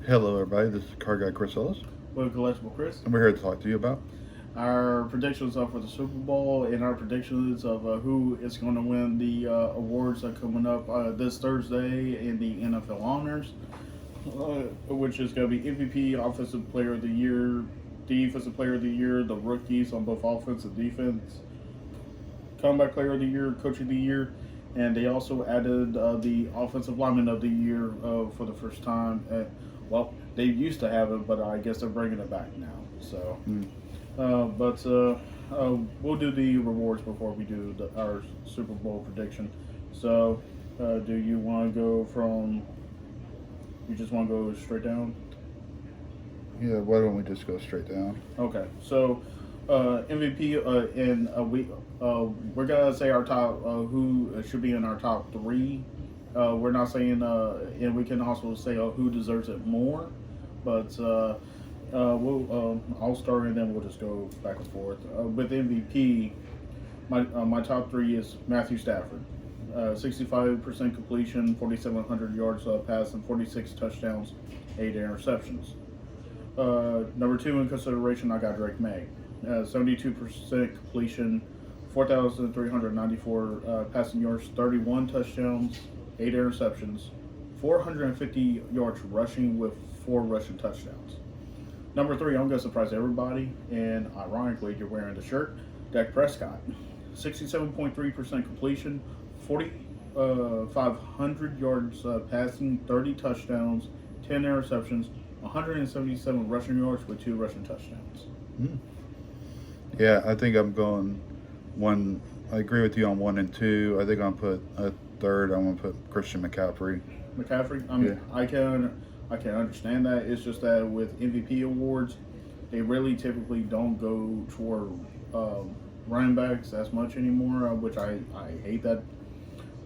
Hello, everybody. This is Car Guy Chris Ellis, With Collectible Chris. and we're here to talk to you about. Our predictions are for the Super Bowl and our predictions of who is going to win the awards that are coming up this Thursday in the NFL Honors, which is going to be MVP, Offensive Player of the Year, Defensive Player of the Year, the rookies on both offense and defense, Comeback Player of the Year, Coach of the Year, and they also added the Offensive Lineman of the Year for the first time. Well, they used to have it, but I guess they're bringing it back now. So. Mm. We'll do the rewards before we do our Super Bowl prediction. So, do you want to go from? You just want to go straight down? Yeah, why don't we just go straight down? Okay. So, MVP we're gonna say our top who should be in our top three. We're not saying and we can also say who deserves it more, but. I'll start and then we'll just go back and forth. With MVP, my top three is Matthew Stafford, 65% completion, 4,700 yards passed, and 46 touchdowns, 8 interceptions. Number two in consideration, I got Drake May, 72% completion, 4,394 passing yards, 31 touchdowns, 8 interceptions, 450 yards rushing with 4 rushing touchdowns. Number three, I'm going to surprise everybody, and ironically, you're wearing the shirt. Dak Prescott, 67.3% completion, 4,500 yards passing, 30 touchdowns, 10 interceptions, 177 rushing yards with 2 rushing touchdowns. Mm. Yeah, I think I'm going one. I agree with you on 1 and 2. I think I'm going to put a third. I'm going to put Christian McCaffrey. McCaffrey, I mean, Yeah. I can understand that. It's just that with MVP awards, they really typically don't go toward running backs as much anymore, which I hate that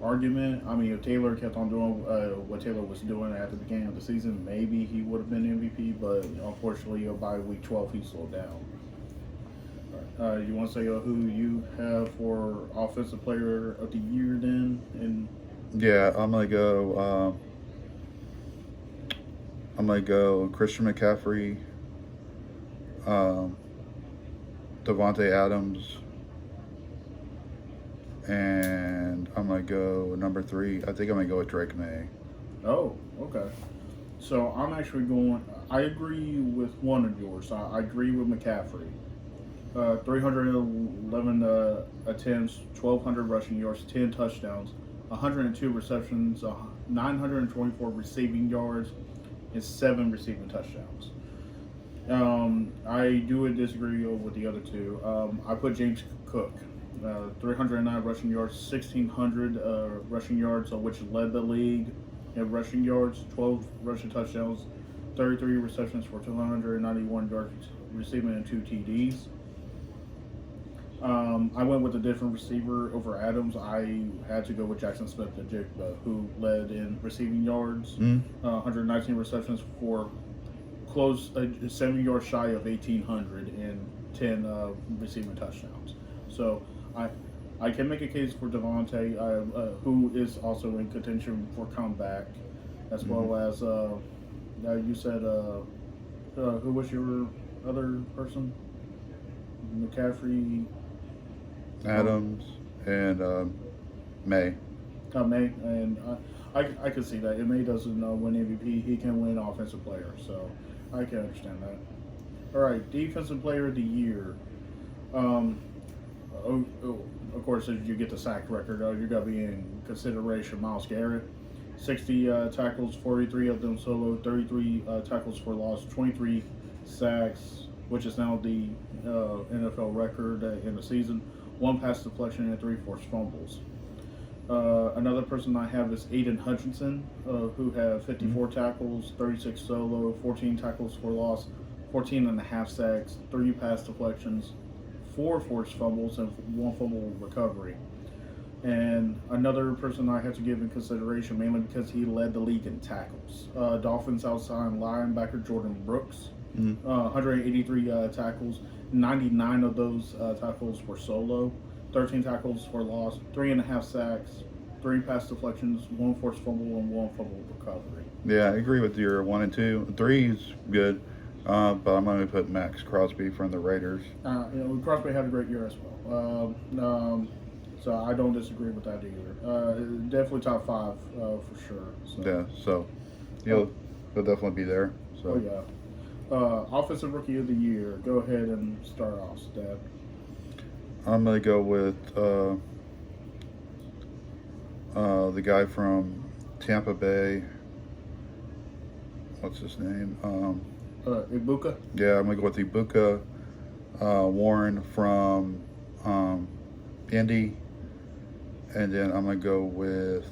argument. I mean, if Taylor kept on doing what Taylor was doing at the beginning of the season, maybe he would have been MVP, but unfortunately, by week 12, he slowed down. You want to say who you have for Offensive Player of the Year then? And Yeah, I'm going to go. I'm going to go Christian McCaffrey, Devontae Adams, and I'm going to go number 3. I think I'm going to go with Drake May. Oh, okay. So I'm actually going. I agree with one of yours. I agree with McCaffrey. 311 attempts, 1,200 rushing yards, 10 touchdowns, 102 receptions, 924 receiving yards, and 7 receiving touchdowns. I do disagree with the other two. I put James Cook, 309 rushing yards, 1,600 rushing yards, which led the league in rushing yards, 12 rushing touchdowns, 33 receptions for 291 yards receiving, and 2 TDs. I went with a different receiver over Adams. I had to go with Jackson Smith-Njigba, who led in receiving yards, 119 receptions for close 7 yards shy of 1,800 and 10 receiving touchdowns. So I can make a case for Devontae, who is also in contention for comeback, as well as you said. Who was your other person? McCaffrey. Adams, and May. May, and I can see that. If May doesn't win MVP, he can win Offensive Player, so I can understand that. All right, Defensive Player of the Year. Of course, as you get the sack record, you're going to be in consideration Myles Garrett. 60 tackles, 43 of them solo, 33 tackles for loss, 23 sacks, which is now the NFL record in the season. 1 pass deflection and 3 forced fumbles. Another person I have is Aiden Hutchinson, who had 54 tackles, 36 solo, 14 tackles for loss, 14 and a half sacks, 3 pass deflections, 4 forced fumbles, and 1 fumble recovery. And another person I have to give in consideration, mainly because he led the league in tackles. Dolphins outside linebacker Jordan Brooks, 183 tackles. 99 of those tackles were solo, 13 tackles for loss, 3.5 sacks, 3 pass deflections, 1 forced fumble, and 1 fumble recovery. Yeah, I agree with your 1 and 2. 3 is good, but I'm going to put Max Crosby from the Raiders. Crosby had a great year as well. So I don't disagree with that either. Definitely top 5 for sure. So. Yeah, so he'll definitely be there. So. Oh, yeah. Offensive Rookie of the Year. Go ahead and start off, Dad. I'm going to go with the guy from Tampa Bay. What's his name? Ibuka. Yeah, I'm going to go with Ibuka. Warren from Indy. And then I'm going to go with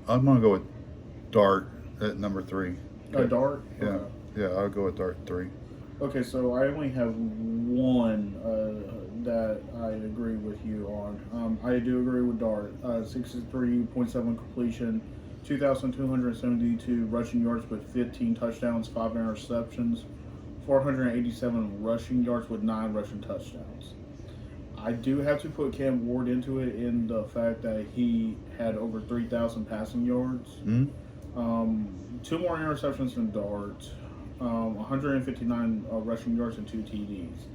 I'm going to go with Dart at number 3. Dart? Yeah. Okay. Yeah, I'll go with Dart 3. Okay, so I only have one that I agree with you on. I do agree with Dart. 63.7 completion, 2,272 rushing yards with 15 touchdowns, 5 interceptions, 487 rushing yards with 9 rushing touchdowns. I do have to put Cam Ward into it in the fact that he had over 3,000 passing yards. Mm-hmm. 2 more interceptions than Dart. 159 rushing yards and 2 TDs.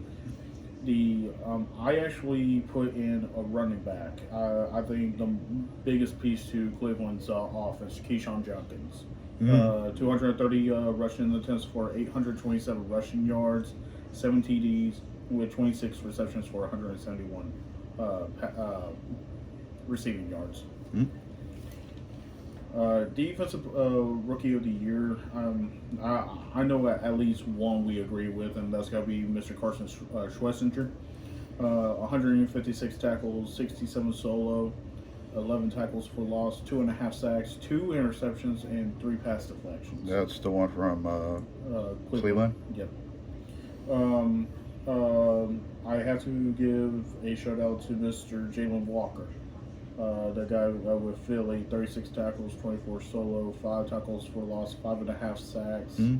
I actually put in a running back. I think the biggest piece to Cleveland's offense, Keyshawn Jenkins. 230 rushing attempts for 827 rushing yards, 7 TDs with 26 receptions for 171 receiving yards. Mm-hmm. Defensive Rookie of the Year. I know at least one we agree with, and that's got to be Mr. Carson Schwarzenegger. 156 tackles, 67 solo, 11 tackles for loss, 2.5 sacks, 2 interceptions, and 3 pass deflections. That's the one from Cleveland. Yep. I have to give a shout out to Mr. Jalen Walker. The guy with Philly, 36 tackles, 24 solo, 5 tackles for loss, 5.5 sacks, Mm-hmm.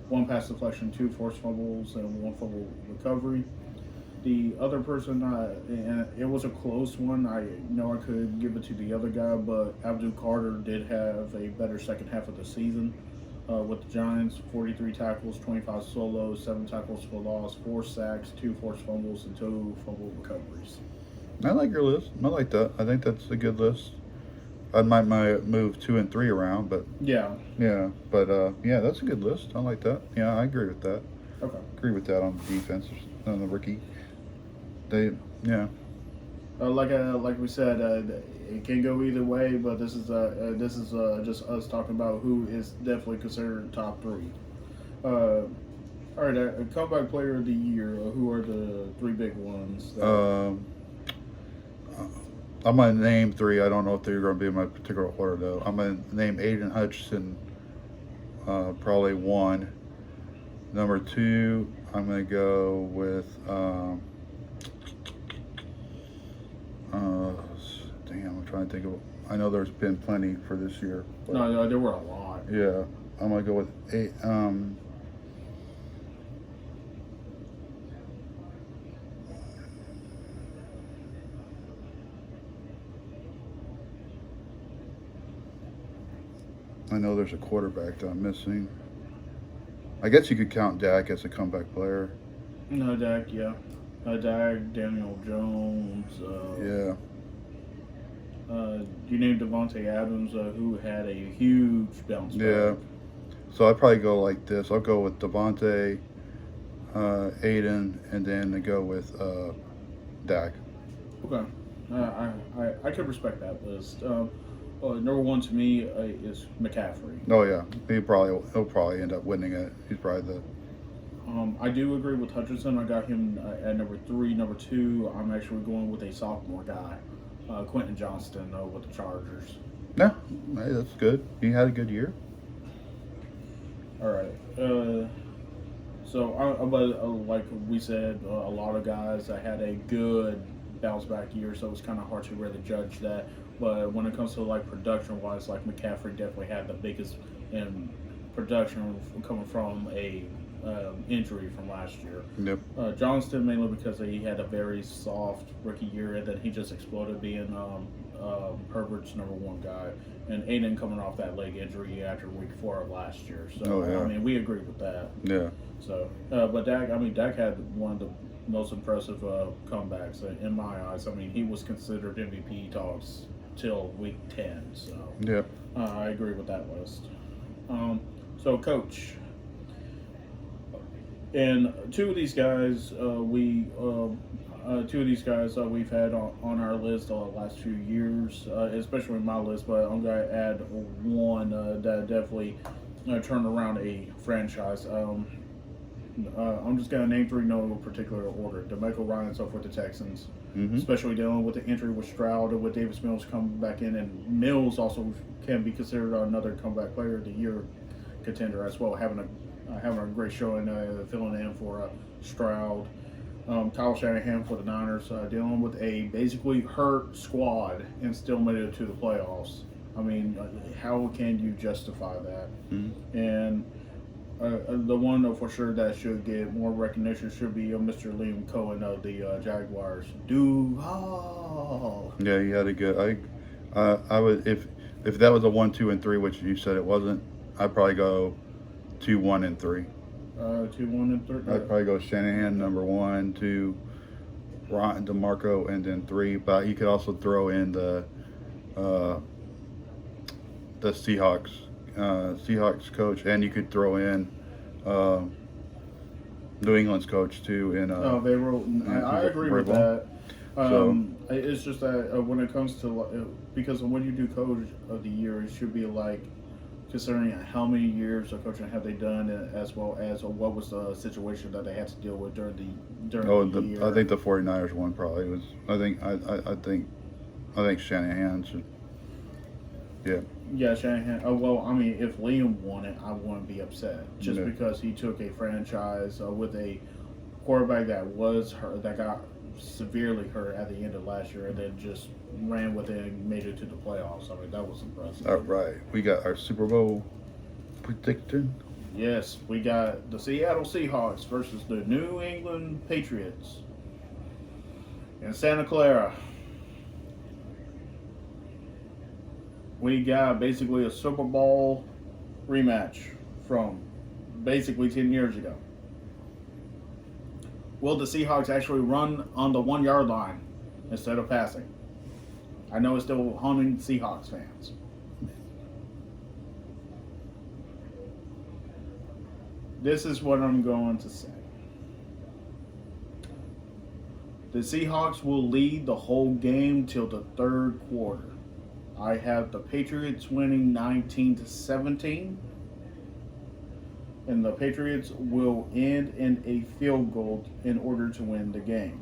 1 pass deflection, 2 forced fumbles, and 1 fumble recovery. The other person, and it was a close one. I know I could give it to the other guy, but Abdul Carter did have a better second half of the season with the Giants. 43 tackles, 25 solos, 7 tackles for loss, 4 sacks, 2 forced fumbles, and 2 fumble recoveries. I like your list. I like that. I think that's a good list. I might move 2 and 3 around, but Yeah. but that's a good list. I like that. Yeah, I agree with that. Okay. Agree with that on the defense, on the rookie. Like we said, it can go either way, but this is just us talking about who is definitely considered top 3. All right, comeback player of the year. Who are the 3 big ones? I'm gonna name 3. I don't know if they're gonna be in my particular order though. I'm gonna name Aiden Hutchinson, probably 1. Number 2, I'm gonna go with I'm trying to think of. I know there's been plenty for this year. But No, there were a lot. yeah, I'm gonna go with 8. I know there's a quarterback that I'm missing. I guess you could count Dak as a comeback player. No, Dak, yeah. Dak, Daniel Jones. Yeah. You named Devontae Adams, who had a huge bounce back. Yeah. So I'd probably go like this. I'll go with Devontae, Aiden, and then I go with Dak. Okay. I could respect that list. Number 1 to me is McCaffrey. Oh yeah, he'll probably end up winning it. He's probably the. I do agree with Hutchinson. I got him at number 3. Number 2, I'm actually going with a sophomore guy, Quentin Johnston, with the Chargers. Yeah, hey, that's good. He had a good year. All right. But like we said, a lot of guys that had a good bounce back year, so it's kind of hard to really judge that. But when it comes to like production wise, like McCaffrey definitely had the biggest production coming from a injury from last year. Yep. Johnston mainly because he had a very soft rookie year, and then he just exploded being Herbert's number one guy. And Aiden coming off that leg injury after week 4 of last year. So, Oh, yeah. I mean, we agree with that. Yeah. So, but Dak had one of the most impressive comebacks in my eyes. I mean, he was considered MVP talks till week 10. So, Yeah. I agree with that list. So, coach. And two of these guys, we've had on our list the last few years, especially my list. But I'm gonna add one that definitely turned around a franchise. I'm just gonna name 3, no particular order. DeMeco Ryans up with the Texans, especially dealing with the injury with Stroud and with Davis Mills coming back in, and Mills also can be considered another comeback player of the year contender as well, having a great showing, filling in for Stroud. Kyle Shanahan for the Niners, dealing with a basically hurt squad and still made it to the playoffs. I mean, how can you justify that? And the one for sure that should get more recognition should be Mr. Liam Cohen of the Jaguars. Duval. Yeah, he had a good. I would if that was a 1, 2, and 3, which you said it wasn't. I'd probably go 2, 1, and 3. 2, 1, and 3. I'd probably go Shanahan number 1, 2, Ron DeMarco, and then 3. But you could also throw in the Seahawks coach, and you could throw in New England's coach too. They wrote. I agree with that. It's just that when it comes to because when you do coach of the year, it should be like considering how many years of coaching have they done, as well as what was the situation that they had to deal with during the year. I think the 49ers one probably was. I think Shanahan should. Yeah. Yeah, Shanahan. Well, I mean, if Liam won it, I wouldn't be upset just because he took a franchise with a quarterback that was hurt, that got severely hurt at the end of last year, and then just ran with it and made it to the playoffs. I mean, that was impressive. All right, we got our Super Bowl prediction. Yes, we got the Seattle Seahawks versus the New England Patriots in Santa Clara. We got basically a Super Bowl rematch from basically 10 years ago. Will the Seahawks actually run on the 1-yard line instead of passing? I know it's still haunting Seahawks fans. This is what I'm going to say. The Seahawks will lead the whole game till the third quarter. I have the Patriots winning 19-17. And the Patriots will end in a field goal in order to win the game.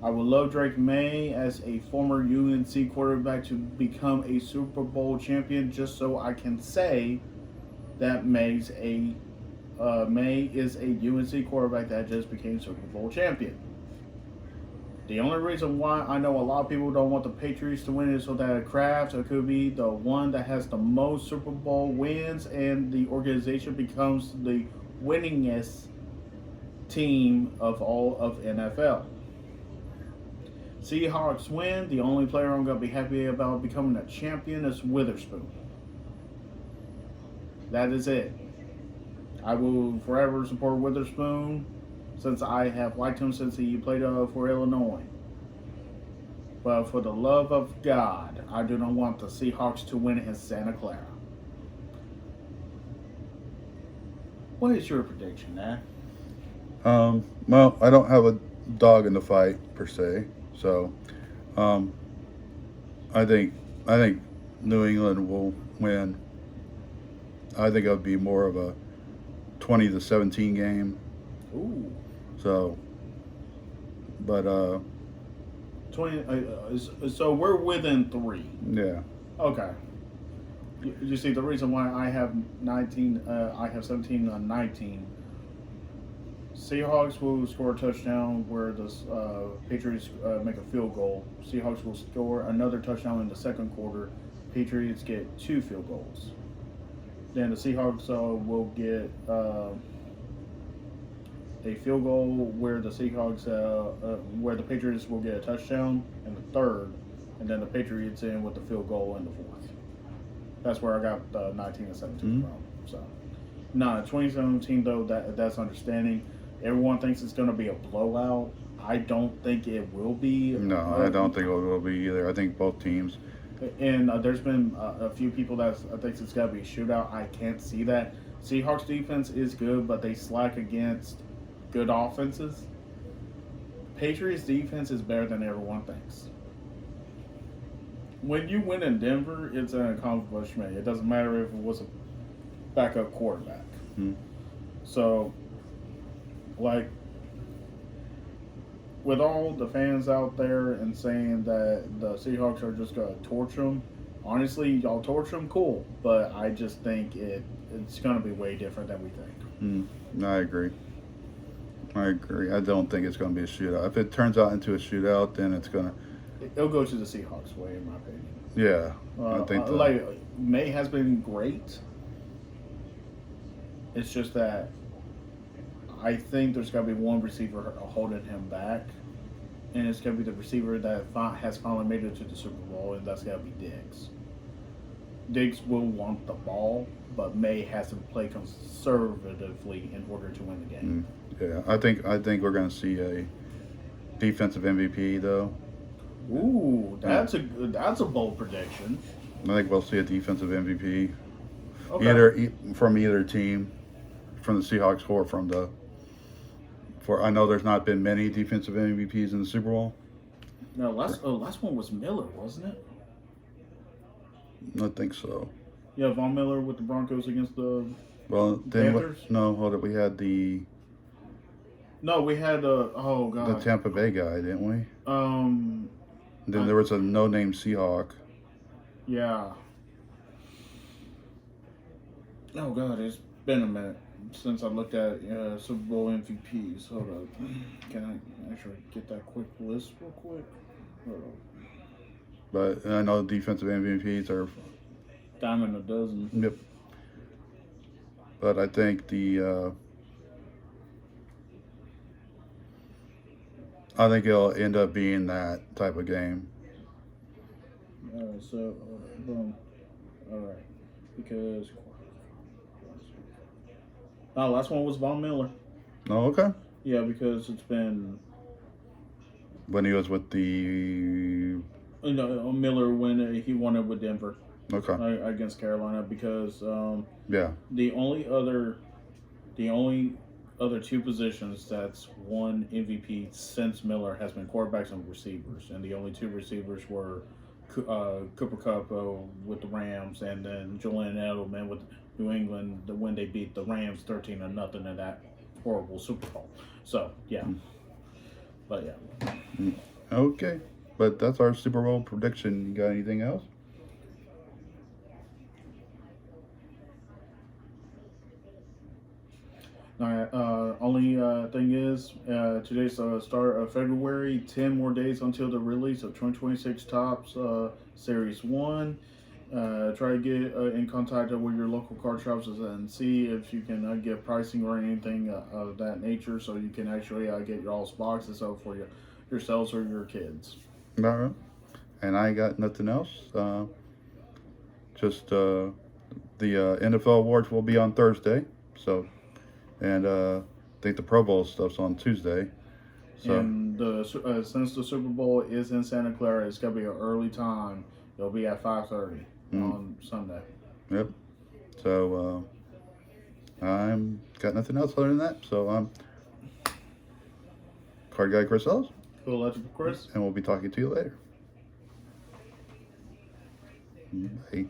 I would love Drake May as a former UNC quarterback to become a Super Bowl champion, just so I can say that May is a UNC quarterback that just became Super Bowl champion. The only reason why I know a lot of people don't want the Patriots to win is so that Kraft could be the one that has the most Super Bowl wins, and the organization becomes the winningest team of all of NFL. Seahawks win. The only player I'm going to be happy about becoming a champion is Witherspoon. That is it. I will forever support Witherspoon, since I have liked him since he played for Illinois. But for the love of God, I do not want the Seahawks to win in Santa Clara. What is your prediction, Nat? Well, I don't have a dog in the fight per se, so I think New England will win. I think it'll be more of a 20-17 game. Ooh. So, but 20. So we're within 3. yeah. Okay. You see, the reason why I have 19, I have 17 on 19. Seahawks will score a touchdown where the Patriots make a field goal. Seahawks will score another touchdown in the second quarter. Patriots get 2 field goals. Then the Seahawks will get a field goal where the Seahawks, where the Patriots will get a touchdown in the third, and then the Patriots in with the field goal in the fourth. That's where I got the 19-17 from. So, 2017 though, that's understanding. Everyone thinks it's going to be a blowout. I don't think it will be. No, I don't think it will be either. I think both teams. And there's been a few people that thinks it's got to be a shootout. I can't see that. Seahawks defense is good, but they slack against good offenses. Patriots defense is better than everyone thinks. When you win in Denver, it's an accomplishment. It doesn't matter if it was a backup quarterback. So, like, with all the fans out there and saying that the Seahawks are just going to torch them, honestly, y'all torch them, cool. But I just think it's going to be way different than we think. I agree. I don't think it's going to be a shootout. If it turns out into a shootout, then it's going to... It'll go to the Seahawks way, in my opinion. Yeah, I think that. Like, May has been great. It's just that I think there's got to be one receiver holding him back, and it's going to be the receiver that has finally made it to the Super Bowl, and that's got to be Diggs. Diggs will want the ball, but May has to play conservatively in order to win the game. Yeah, I think we're going to see a defensive MVP though. Ooh, that's a bold prediction. I think we'll see a defensive MVP, Okay. from either team, from the Seahawks or from the. I know there's not been many defensive MVPs in the Super Bowl. No, last one was Miller, wasn't it? I think so. Yeah, Von Miller with the Broncos against the Well, then Panthers? hold it. We had the No, we had the Tampa Bay guy, didn't we? Then there was a no-name Seahawk. Yeah. Oh God, it's been a minute since I looked at Super Bowl MVPs. Hold up, can I actually get that quick list real quick? Hold up. But I know defensive MVPs are. Dime a dozen. Yep. But I think I think it'll end up being that type of game. So, boom. All right, because last one was Von Miller. Oh, okay. Yeah, because it's been When he was with the. Miller when he won it with Denver. Okay. Against Carolina because Yeah. the only other two positions that's won MVP since Miller has been quarterbacks and receivers, and the only two receivers were Cooper Kupp with the Rams, and then Julian Edelman with New England when they beat the Rams 13-0 in that horrible Super Bowl. So yeah, but yeah. Okay. But that's our Super Bowl prediction. You got anything else? All right. Only thing is, today's the start of February. 10 more days until the release of 2026 Topps Series 1. Try to get in contact with your local card shops and see if you can get pricing or anything of that nature, so you can actually get your all boxes out for yourselves or your kids. All right. And I got nothing else. Just the NFL awards will be on Thursday. So, and I think the Pro Bowl stuff's on Tuesday. So, And since the Super Bowl is in Santa Clara, it's gonna be an early time. It'll be at 5:30 on Sunday. Yep. So I'm got nothing else other than that. So I'm Card Guy Chris Ellis. Cool, Electrical Chris. And we'll be talking to you later. Bye.